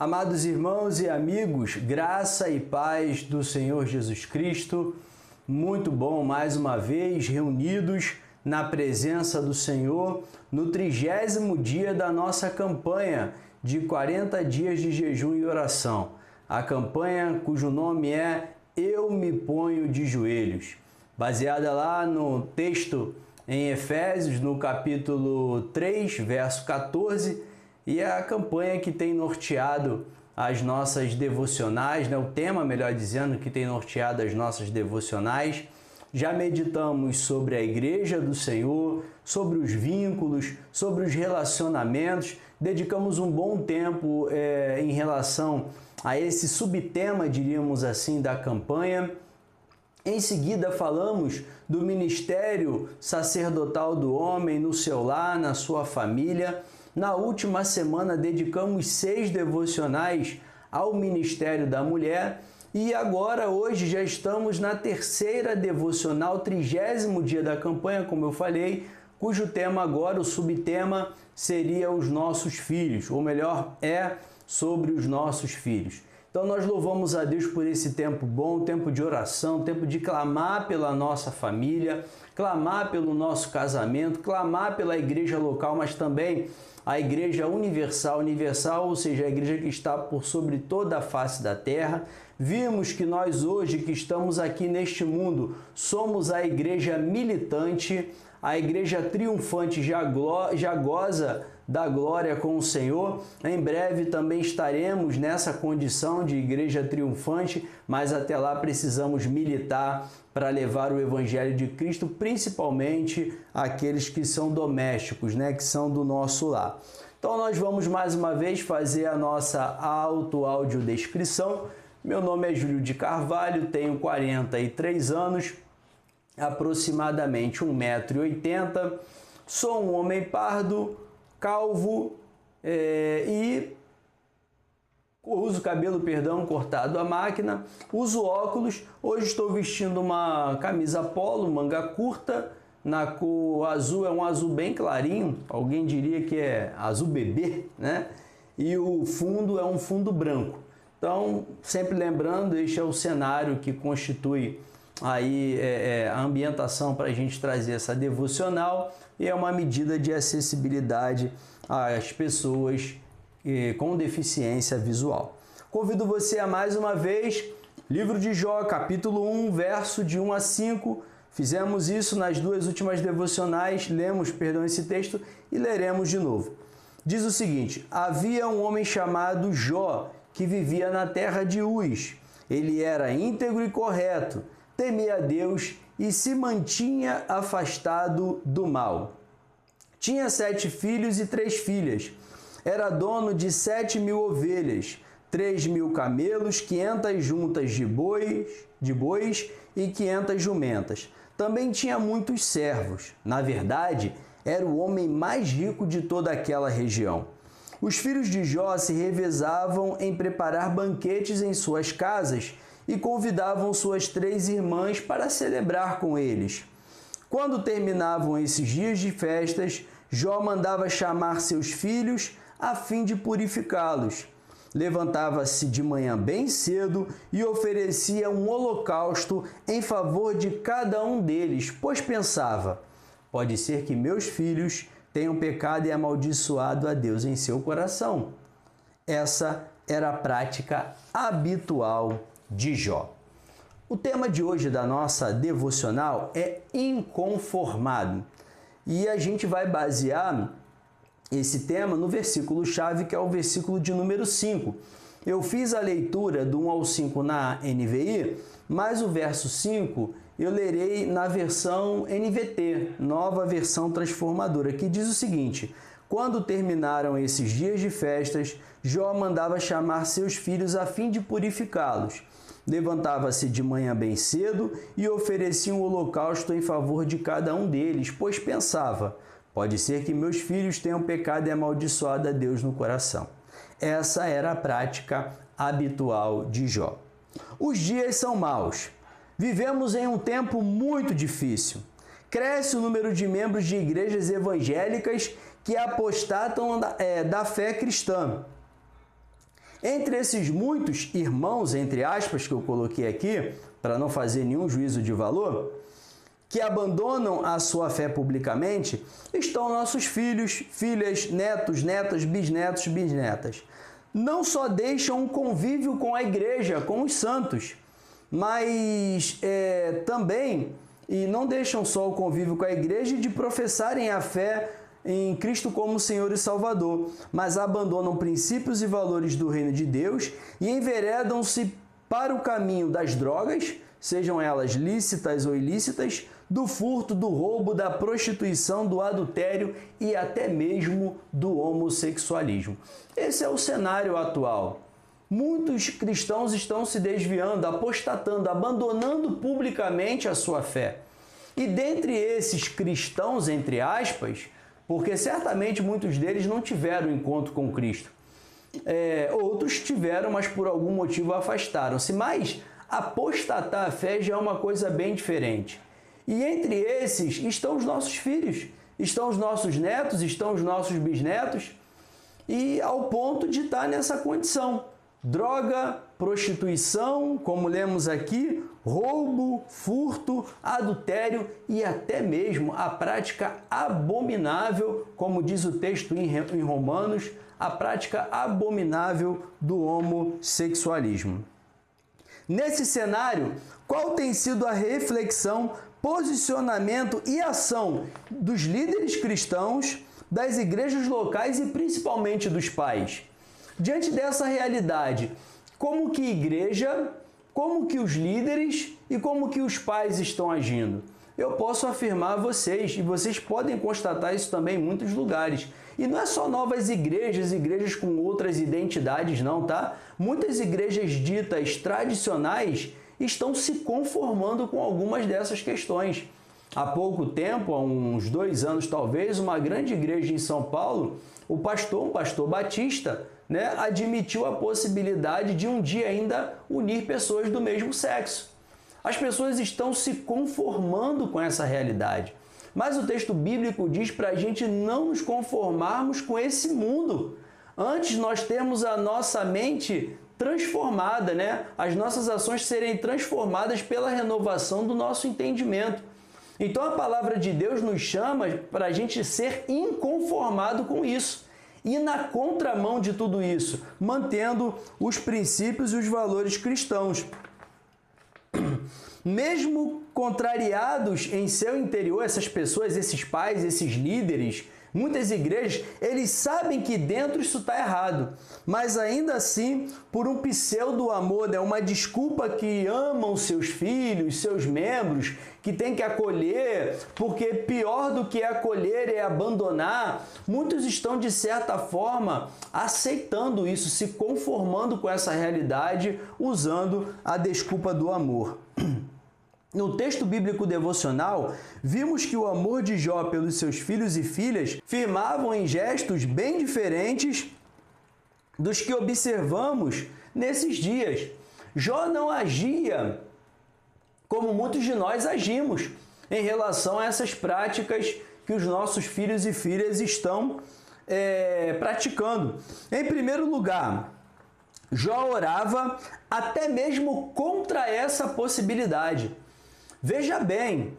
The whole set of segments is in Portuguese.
Amados irmãos e amigos, graça e paz do Senhor Jesus Cristo, muito bom mais uma vez reunidos na presença do Senhor no 30º dia da nossa campanha de 40 dias de jejum e oração. A campanha cujo nome é Eu Me Ponho de Joelhos, baseada lá no texto em Efésios, no capítulo 3, verso 14, e é a campanha que tem norteado as nossas devocionais, o tema, melhor dizendo, que tem norteado as nossas devocionais. Já meditamos sobre a Igreja do Senhor, sobre os vínculos, sobre os relacionamentos. Dedicamos um bom tempo em relação a esse subtema, diríamos assim, da campanha. Em seguida, falamos do ministério sacerdotal do homem no seu lar, na sua família. Na última semana, dedicamos 6 devocionais ao ministério da mulher. E agora, hoje, já estamos na 3ª devocional, 30º dia da campanha, como eu falei, cujo tema agora, o subtema, seria os nossos filhos, ou melhor, é sobre os nossos filhos. Então nós louvamos a Deus por esse tempo bom, tempo de oração, tempo de clamar pela nossa família, clamar pelo nosso casamento, clamar pela igreja local, mas também a igreja universal, ou seja, a igreja que está por sobre toda a face da terra. Vimos que nós hoje que estamos aqui neste mundo somos a igreja militante, a igreja triunfante já goza da glória com o Senhor. Em breve também estaremos nessa condição de igreja triunfante, mas até lá precisamos militar para levar o Evangelho de Cristo, principalmente aqueles que são domésticos, que são do nosso lar. Então nós vamos mais uma vez fazer a nossa audiodescrição. Meu nome é Júlio de Carvalho, tenho 43 anos, aproximadamente 1,80 m, sou um homem pardo, calvo e uso cabelo, cortado à máquina, uso óculos. Hoje estou vestindo uma camisa polo, manga curta, na cor azul, é um azul bem clarinho, alguém diria que é azul bebê, E o fundo é um fundo branco. Então, sempre lembrando, este é o cenário que constitui aí a ambientação para a gente trazer essa devocional, e é uma medida de acessibilidade às pessoas com deficiência visual. Convido você a mais uma vez, livro de Jó, capítulo 1, verso de 1 a 5. Fizemos isso nas 2 últimas devocionais, lemos, esse texto e leremos de novo. Diz o seguinte: havia um homem chamado Jó, que vivia na terra de Uz. Ele era íntegro e correto, temia a Deus e se mantinha afastado do mal. Tinha 7 filhos e 3 filhas. Era dono de 7.000 ovelhas, 3.000 camelos, 500 juntas de bois e 500 jumentas. Também tinha muitos servos. Na verdade, era o homem mais rico de toda aquela região. Os filhos de Jó se revezavam em preparar banquetes em suas casas e convidavam suas 3 irmãs para celebrar com eles. Quando terminavam esses dias de festas, Jó mandava chamar seus filhos a fim de purificá-los. Levantava-se de manhã bem cedo e oferecia um holocausto em favor de cada um deles, pois pensava: pode ser que meus filhos tenham pecado e amaldiçoado a Deus em seu coração. Essa era a prática habitual de Jó. O tema de hoje da nossa devocional é inconformado. E a gente vai basear esse tema no versículo-chave, que é o versículo de número 5. Eu fiz a leitura do 1 ao 5 na NVI, mas o verso 5 eu lerei na versão NVT, nova versão transformadora, que diz o seguinte: quando terminaram esses dias de festas, Jó mandava chamar seus filhos a fim de purificá-los. Levantava-se de manhã bem cedo e oferecia um holocausto em favor de cada um deles, pois pensava: pode ser que meus filhos tenham pecado e amaldiçoado a Deus no coração. Essa era a prática habitual de Jó. Os dias são maus. Vivemos em um tempo muito difícil. Cresce o número de membros de igrejas evangélicas que apostatam da fé cristã. Entre esses muitos irmãos, entre aspas, que eu coloquei aqui, para não fazer nenhum juízo de valor, que abandonam a sua fé publicamente, estão nossos filhos, filhas, netos, netas, bisnetos, bisnetas. Não só deixam um convívio com a igreja, com os santos, mas também, e não deixam só o convívio com a igreja de professarem a fé em Cristo como Senhor e Salvador, mas abandonam princípios e valores do reino de Deus e enveredam-se para o caminho das drogas, sejam elas lícitas ou ilícitas, do furto, do roubo, da prostituição, do adultério e até mesmo do homossexualismo. Esse é o cenário atual. Muitos cristãos estão se desviando, apostatando, abandonando publicamente a sua fé. E dentre esses cristãos, entre aspas, porque certamente muitos deles não tiveram encontro com Cristo. Outros tiveram, mas por algum motivo afastaram-se. Mas apostatar a fé já é uma coisa bem diferente. E entre esses estão os nossos filhos, estão os nossos netos, estão os nossos bisnetos, e ao ponto de estar nessa condição. Droga, prostituição, como lemos aqui, roubo, furto, adultério e até mesmo a prática abominável, como diz o texto em Romanos, a prática abominável do homossexualismo. Nesse cenário, qual tem sido a reflexão, posicionamento e ação dos líderes cristãos, das igrejas locais e principalmente dos pais? Diante dessa realidade, como que a igreja, como que os líderes e como que os pais estão agindo? Eu posso afirmar a vocês, e vocês podem constatar isso também em muitos lugares. E não é só novas igrejas com outras identidades não, tá? Muitas igrejas ditas tradicionais estão se conformando com algumas dessas questões. Há pouco tempo, há uns 2 anos talvez, uma grande igreja em São Paulo, um pastor batista, admitiu a possibilidade de um dia ainda unir pessoas do mesmo sexo. As pessoas estão se conformando com essa realidade. Mas o texto bíblico diz para a gente não nos conformarmos com esse mundo. Antes nós temos a nossa mente transformada, as nossas ações serem transformadas pela renovação do nosso entendimento. Então a palavra de Deus nos chama para a gente ser inconformado com isso. E na contramão de tudo isso, mantendo os princípios e os valores cristãos. Mesmo contrariados em seu interior, essas pessoas, esses pais, esses líderes, muitas igrejas, eles sabem que dentro isso está errado, mas ainda assim, por um pseudo-amor, uma desculpa que amam seus filhos, seus membros, que tem que acolher, porque pior do que acolher é abandonar, muitos estão, de certa forma, aceitando isso, se conformando com essa realidade, usando a desculpa do amor. No texto bíblico devocional, vimos que o amor de Jó pelos seus filhos e filhas firmavam em gestos bem diferentes dos que observamos nesses dias. Jó não agia como muitos de nós agimos em relação a essas práticas que os nossos filhos e filhas estão praticando. Em primeiro lugar, Jó orava até mesmo contra essa possibilidade. Veja bem,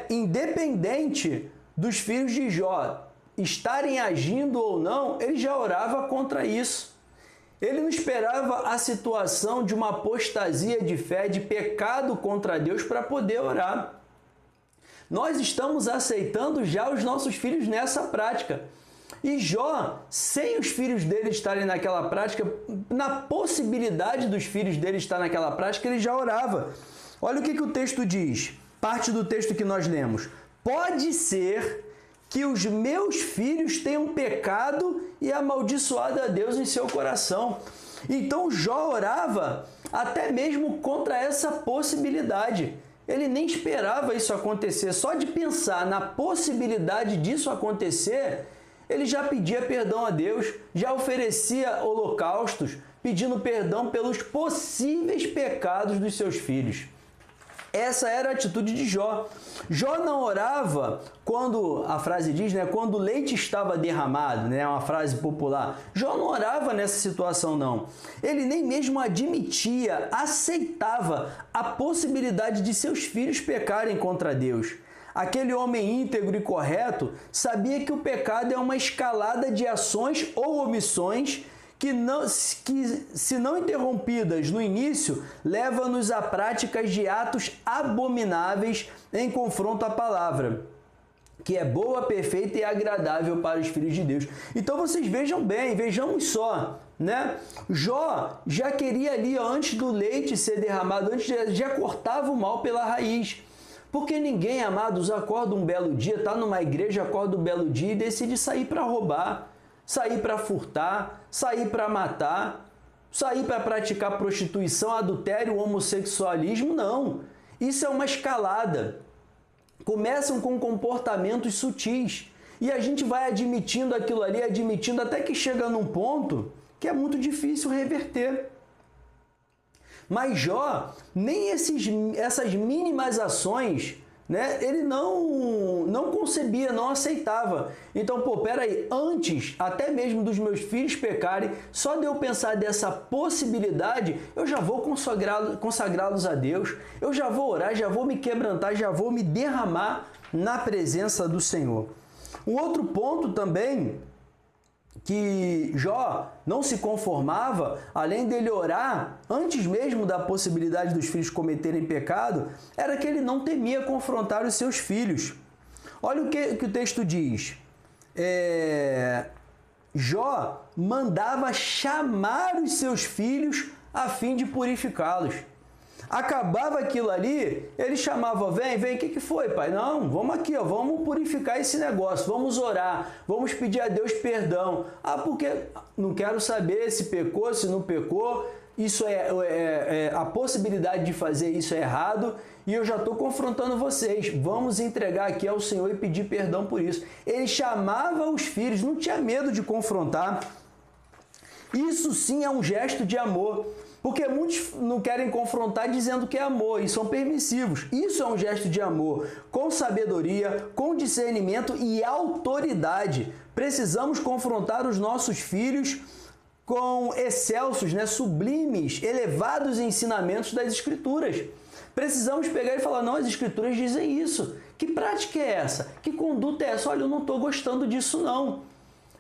independente dos filhos de Jó estarem agindo ou não, ele já orava contra isso. Ele não esperava a situação de uma apostasia de fé, de pecado contra Deus para poder orar. Nós estamos aceitando já os nossos filhos nessa prática. E Jó, sem os filhos dele estarem naquela prática, na possibilidade dos filhos dele estar naquela prática, ele já orava. Olha o que o texto diz, parte do texto que nós lemos. Pode ser que os meus filhos tenham pecado e amaldiçoado a Deus em seu coração. Então Jó orava até mesmo contra essa possibilidade. Ele nem esperava isso acontecer. Só de pensar na possibilidade disso acontecer, ele já pedia perdão a Deus, já oferecia holocaustos, pedindo perdão pelos possíveis pecados dos seus filhos. Essa era a atitude de Jó. Jó não orava quando, a frase diz, né, quando o leite estava derramado, né, uma frase popular. Jó não orava nessa situação, não. Ele nem mesmo admitia, aceitava a possibilidade de seus filhos pecarem contra Deus. Aquele homem íntegro e correto sabia que o pecado é uma escalada de ações ou omissões que, se não interrompidas no início, leva-nos a práticas de atos abomináveis em confronto à palavra, que é boa, perfeita e agradável para os filhos de Deus. Então vocês vejam bem, vejamos só, né? Jó já queria ali, antes do leite ser derramado, já cortava o mal pela raiz. Porque ninguém, amados, acorda um belo dia, está numa igreja, acorda um belo dia e decide sair para roubar, sair para furtar, sair para matar, sair para praticar prostituição, adultério, homossexualismo. Não. Isso é uma escalada. Começam com comportamentos sutis e a gente vai admitindo aquilo ali, admitindo até que chega num ponto que é muito difícil reverter. Mas Jó, nem essas mínimas ações, né, ele não concebia, não aceitava. Então, peraí, antes até mesmo dos meus filhos pecarem, só de eu pensar dessa possibilidade, eu já vou consagrá-los a Deus, eu já vou orar, já vou me quebrantar, já vou me derramar na presença do Senhor. Um outro ponto também que Jó não se conformava, além dele orar, antes mesmo da possibilidade dos filhos cometerem pecado, era que ele não temia confrontar os seus filhos. Olha o que o texto diz. Jó mandava chamar os seus filhos a fim de purificá-los. Acabava aquilo ali, ele chamava, vem, o que foi, pai? Não, vamos aqui, ó, vamos purificar esse negócio, vamos orar, vamos pedir a Deus perdão. Porque não quero saber se pecou, se não pecou, isso a possibilidade de fazer isso é errado e eu já estou confrontando vocês. Vamos entregar aqui ao Senhor e pedir perdão por isso. Ele chamava os filhos, não tinha medo de confrontar. Isso sim é um gesto de amor. Porque muitos não querem confrontar dizendo que é amor e são permissivos. Isso é um gesto de amor, com sabedoria, com discernimento e autoridade. Precisamos confrontar os nossos filhos com excelsos, né, sublimes, elevados ensinamentos das Escrituras. Precisamos pegar e falar, não, as Escrituras dizem isso. Que prática é essa? Que conduta é essa? Olha, eu não estou gostando disso não.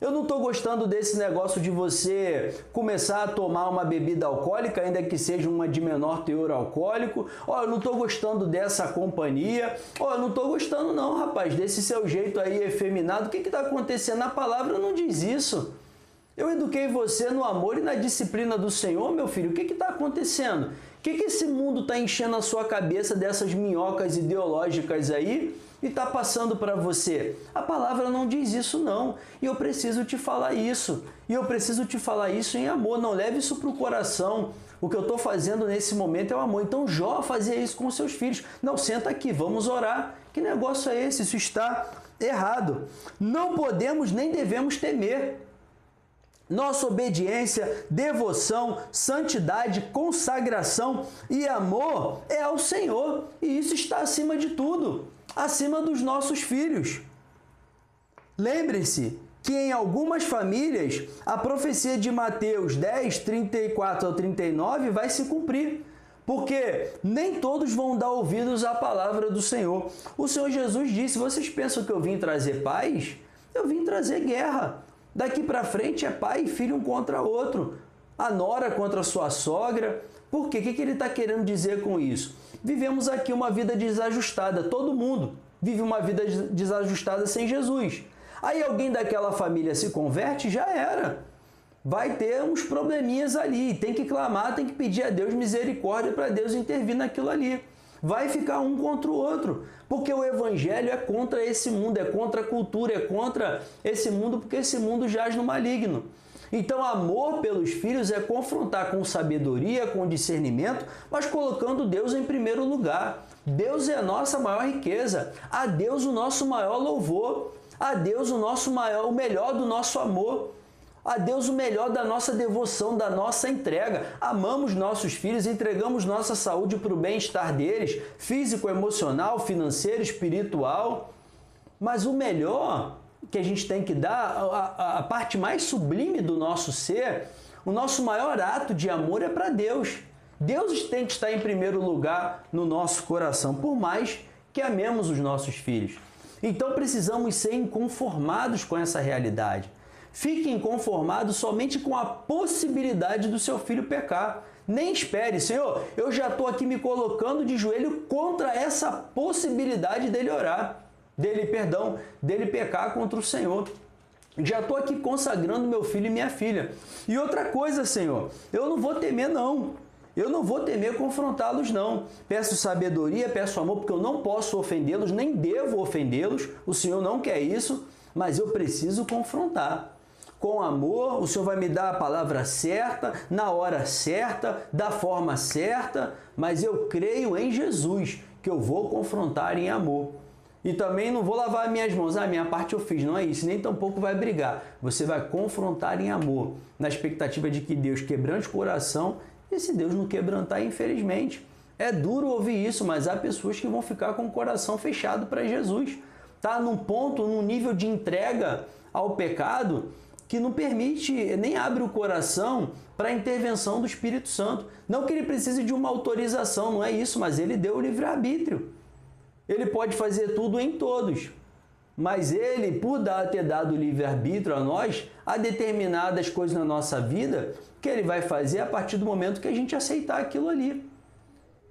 Eu não estou gostando desse negócio de você começar a tomar uma bebida alcoólica, ainda que seja uma de menor teor alcoólico. Eu não estou gostando dessa companhia. Eu não estou gostando não, rapaz, desse seu jeito aí efeminado. O que está acontecendo? A palavra não diz isso. Eu eduquei você no amor e na disciplina do Senhor, meu filho. O que está acontecendo? O que esse mundo está enchendo a sua cabeça dessas minhocas ideológicas aí? E está passando para você. A palavra não diz isso não. E eu preciso te falar isso. E eu preciso te falar isso em amor. Não leve isso para o coração. O que eu estou fazendo nesse momento é o amor. Então Jó fazia isso com seus filhos. Não, senta aqui, vamos orar. Que negócio é esse? Isso está errado. Não podemos nem devemos temer. Nossa obediência, devoção, santidade, consagração e amor é ao Senhor. E isso está acima de tudo. Acima dos nossos filhos. Lembre-se que em algumas famílias a profecia de Mateus 10, 34 ao 39 vai se cumprir, porque nem todos vão dar ouvidos à palavra do Senhor. O Senhor Jesus disse, vocês pensam que eu vim trazer paz? Eu vim trazer guerra. Daqui para frente é pai e filho um contra outro, a nora contra a sua sogra. Por quê? O que ele está querendo dizer com isso? Vivemos aqui uma vida desajustada. Todo mundo vive uma vida desajustada sem Jesus. Aí alguém daquela família se converte, já era. Vai ter uns probleminhas ali. Tem que clamar, tem que pedir a Deus misericórdia para Deus intervir naquilo ali. Vai ficar um contra o outro. Porque o evangelho é contra esse mundo, é contra a cultura, é contra esse mundo, porque esse mundo jaz no maligno. Então, amor pelos filhos é confrontar com sabedoria, com discernimento, mas colocando Deus em primeiro lugar. Deus é a nossa maior riqueza, a Deus o nosso maior louvor, a Deus o melhor do nosso amor. a Deus o melhor da nossa devoção, da nossa entrega. Amamos nossos filhos, entregamos nossa saúde para o bem-estar deles, físico, emocional, financeiro, espiritual. Mas o melhor que a gente tem que dar, a parte mais sublime do nosso ser, o nosso maior ato de amor é para Deus. Deus tem que estar em primeiro lugar no nosso coração, por mais que amemos os nossos filhos. Então precisamos ser inconformados com essa realidade. Fique inconformado somente com a possibilidade do seu filho pecar. Nem espere, Senhor, eu já estou aqui me colocando de joelho contra essa possibilidade dele orar, dele pecar contra o Senhor. Já estou aqui consagrando meu filho e minha filha. E outra coisa, Senhor, eu não vou temer não. Eu não vou temer confrontá-los não. Peço sabedoria, peço amor, porque eu não posso ofendê-los, nem devo ofendê-los. O Senhor não quer isso, mas eu preciso confrontar. Com amor, o Senhor vai me dar a palavra certa, na hora certa, da forma certa, mas eu creio em Jesus, que eu vou confrontar em amor. E também não vou lavar minhas mãos, a minha parte eu fiz, não é isso, nem tampouco vai brigar. Você vai confrontar em amor, na expectativa de que Deus quebrante o coração, e se Deus não quebrantar, infelizmente. É duro ouvir isso, mas há pessoas que vão ficar com o coração fechado para Jesus. Está num ponto, num nível de entrega ao pecado, que não permite, nem abre o coração para a intervenção do Espírito Santo. Não que ele precise de uma autorização, não é isso, mas ele deu o livre-arbítrio. Ele pode fazer tudo em todos, mas ele, por ter dado o livre-arbítrio a nós, há determinadas coisas na nossa vida que ele vai fazer a partir do momento que a gente aceitar aquilo ali.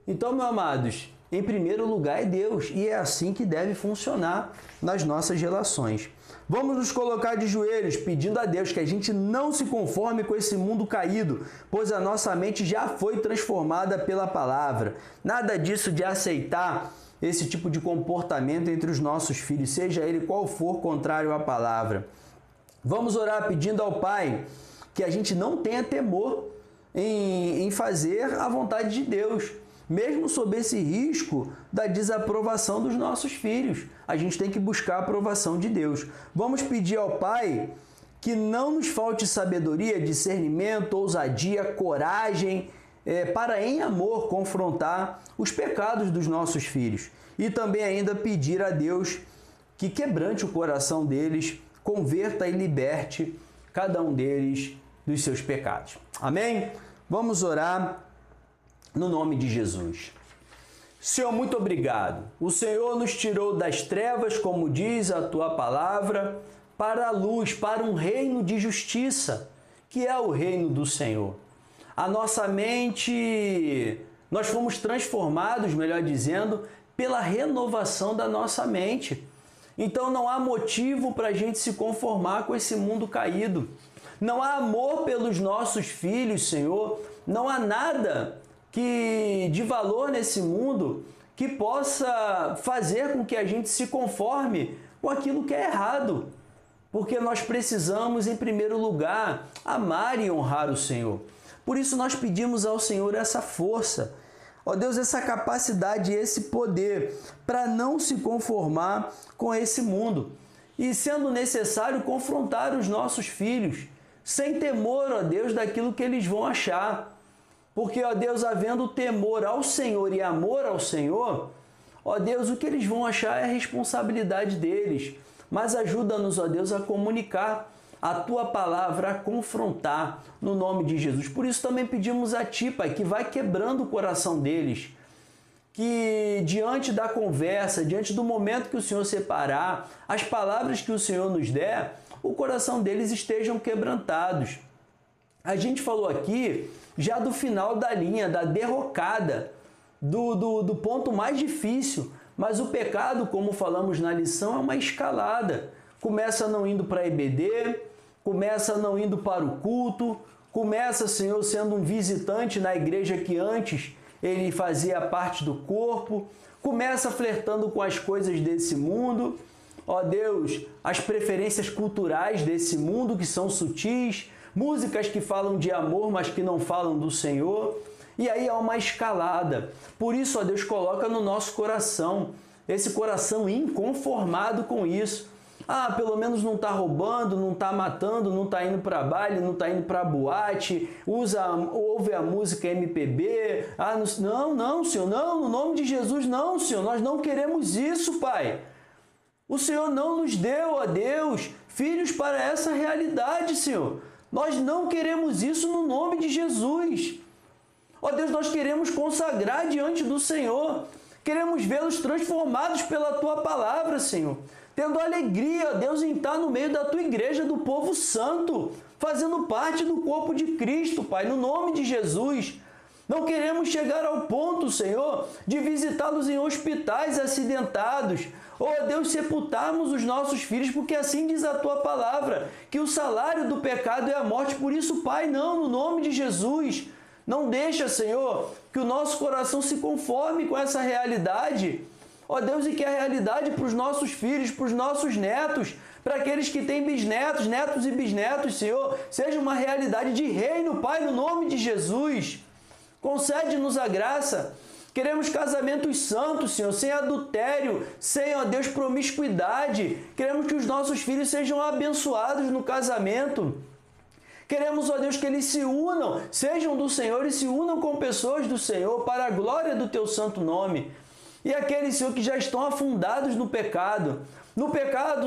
Então, meus amados, em primeiro lugar é Deus, e é assim que deve funcionar nas nossas relações. Vamos nos colocar de joelhos, pedindo a Deus que a gente não se conforme com esse mundo caído, pois a nossa mente já foi transformada pela palavra. Nada disso de aceitar esse tipo de comportamento entre os nossos filhos, seja ele qual for, contrário à palavra. Vamos orar pedindo ao Pai que a gente não tenha temor em fazer a vontade de Deus, mesmo sob esse risco da desaprovação dos nossos filhos. A gente tem que buscar a aprovação de Deus. Vamos pedir ao Pai que não nos falte sabedoria, discernimento, ousadia, coragem, para em amor confrontar os pecados dos nossos filhos. E também ainda pedir a Deus que quebrante o coração deles, converta e liberte cada um deles dos seus pecados. Amém? Vamos orar no nome de Jesus. Senhor, muito obrigado. O Senhor nos tirou das trevas, como diz a tua palavra, para a luz, para um reino de justiça, que é o reino do Senhor. A nossa mente, nós fomos transformados, melhor dizendo, pela renovação da nossa mente. Então não há motivo para a gente se conformar com esse mundo caído. Não há amor pelos nossos filhos, Senhor. Não há nada de valor nesse mundo que possa fazer com que a gente se conforme com aquilo que é errado. Porque nós precisamos, em primeiro lugar, amar e honrar o Senhor. Por isso nós pedimos ao Senhor essa força, ó Deus, essa capacidade e esse poder para não se conformar com esse mundo. E sendo necessário confrontar os nossos filhos, sem temor, ó Deus, daquilo que eles vão achar. Porque, ó Deus, havendo temor ao Senhor e amor ao Senhor, ó Deus, o que eles vão achar é a responsabilidade deles. Mas ajuda-nos, ó Deus, a comunicar a tua palavra, a confrontar no nome de Jesus. Por isso também pedimos a ti, Pai, que vai quebrando o coração deles, que diante da conversa, diante do momento que o Senhor separar, as palavras que o Senhor nos der, o coração deles estejam quebrantados. A gente falou aqui já do final da linha, da derrocada, do ponto mais difícil, mas o pecado, como falamos na lição, é uma escalada. Começa não indo para a EBD, começa não indo para o culto, começa, Senhor, sendo um visitante na igreja que antes ele fazia parte do corpo, começa flertando com as coisas desse mundo, ó Deus, as preferências culturais desse mundo que são sutis, músicas que falam de amor, mas que não falam do Senhor, e aí há uma escalada. Por isso, ó Deus, coloca no nosso coração, esse coração inconformado com isso. Ah, pelo menos não está roubando, não está matando, não está indo para baile, não está indo para boate, ouve a música MPB. Ah, não, Senhor, não, no nome de Jesus, não, Senhor, nós não queremos isso, Pai. O Senhor não nos deu, ó Deus, filhos para essa realidade, Senhor. Nós não queremos isso no nome de Jesus. Ó Deus, nós queremos consagrar diante do Senhor. Queremos vê-los transformados pela Tua palavra, Senhor. Tendo alegria, ó Deus, em estar no meio da Tua igreja, do povo santo, fazendo parte do corpo de Cristo, Pai, no nome de Jesus. Não queremos chegar ao ponto, Senhor, de visitá-los em hospitais acidentados. Ó Deus, sepultarmos os nossos filhos, porque assim diz a Tua palavra, que o salário do pecado é a morte. Por isso, Pai, não, no nome de Jesus, não deixa, Senhor, que o nosso coração se conforme com essa realidade. Ó Deus, e que a realidade para os nossos filhos, para os nossos netos, para aqueles que têm bisnetos, netos e bisnetos, Senhor, seja uma realidade de reino, Pai, no nome de Jesus. Concede-nos a graça. Queremos casamentos santos, Senhor, sem adultério, sem, ó Deus, promiscuidade. Queremos que os nossos filhos sejam abençoados no casamento. Queremos, ó Deus, que eles se unam, sejam do Senhor e se unam com pessoas do Senhor para a glória do Teu santo nome. E aqueles, Senhor, que já estão afundados no pecado,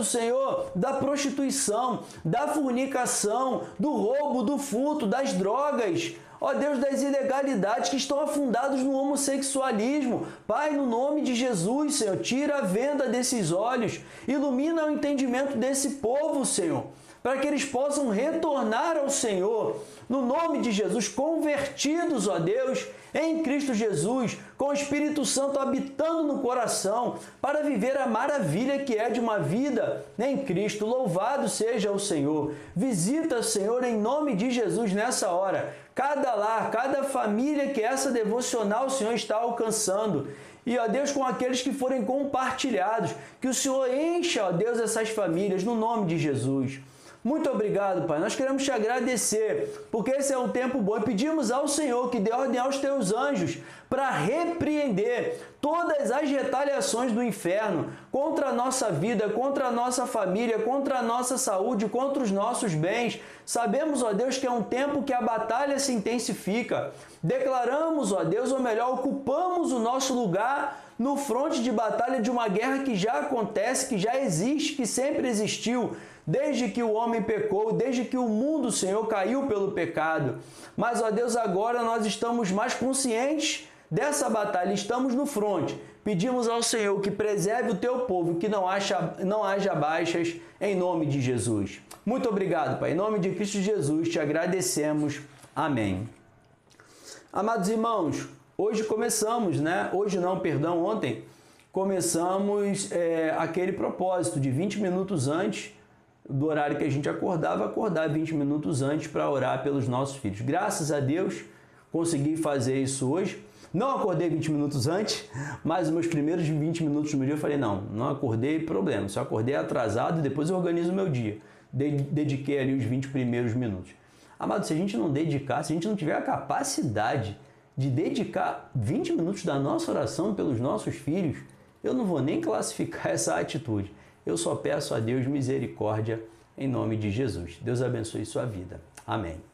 Senhor, da prostituição, da fornicação, do roubo, do furto, das drogas, ó Deus, das ilegalidades, que estão afundados no homossexualismo. Pai, no nome de Jesus, Senhor, tira a venda desses olhos, ilumina o entendimento desse povo, Senhor, para que eles possam retornar ao Senhor, no nome de Jesus, convertidos, ó Deus, em Cristo Jesus, com o Espírito Santo habitando no coração, para viver a maravilha que é de uma vida em Cristo. Louvado seja o Senhor. Visita, Senhor, em nome de Jesus nessa hora, cada lar, cada família que essa devocional o Senhor está alcançando. E, ó Deus, com aqueles que forem compartilhados, que o Senhor encha, ó Deus, essas famílias, no nome de Jesus. Muito obrigado, Pai. Nós queremos te agradecer, porque esse é um tempo bom. E pedimos ao Senhor que dê ordem aos teus anjos para repreender todas as retaliações do inferno contra a nossa vida, contra a nossa família, contra a nossa saúde, contra os nossos bens. Sabemos, ó Deus, que é um tempo que a batalha se intensifica. Declaramos, ó Deus, ou melhor, ocupamos o nosso lugar no fronte de batalha de uma guerra que já acontece, que já existe, que sempre existiu, desde que o homem pecou, desde que o mundo, Senhor, caiu pelo pecado. Mas, ó Deus, agora nós estamos mais conscientes dessa batalha, estamos no fronte. Pedimos ao Senhor que preserve o teu povo, que não haja baixas, em nome de Jesus. Muito obrigado, Pai. Em nome de Cristo Jesus, te agradecemos. Amém. Amados irmãos, hoje começamos, ontem, começamos aquele propósito de 20 minutos antes do horário que a gente acordar 20 minutos antes para orar pelos nossos filhos. Graças a Deus, consegui fazer isso hoje. Não acordei 20 minutos antes, mas os meus primeiros 20 minutos do meu dia eu falei, não acordei, problema. Se eu acordei atrasado, depois eu organizo o meu dia. Dediquei ali os 20 primeiros minutos. Amado, se a gente não dedicar, se a gente não tiver a capacidade de dedicar 20 minutos da nossa oração pelos nossos filhos, eu não vou nem classificar essa atitude. Eu só peço a Deus misericórdia em nome de Jesus. Deus abençoe sua vida. Amém.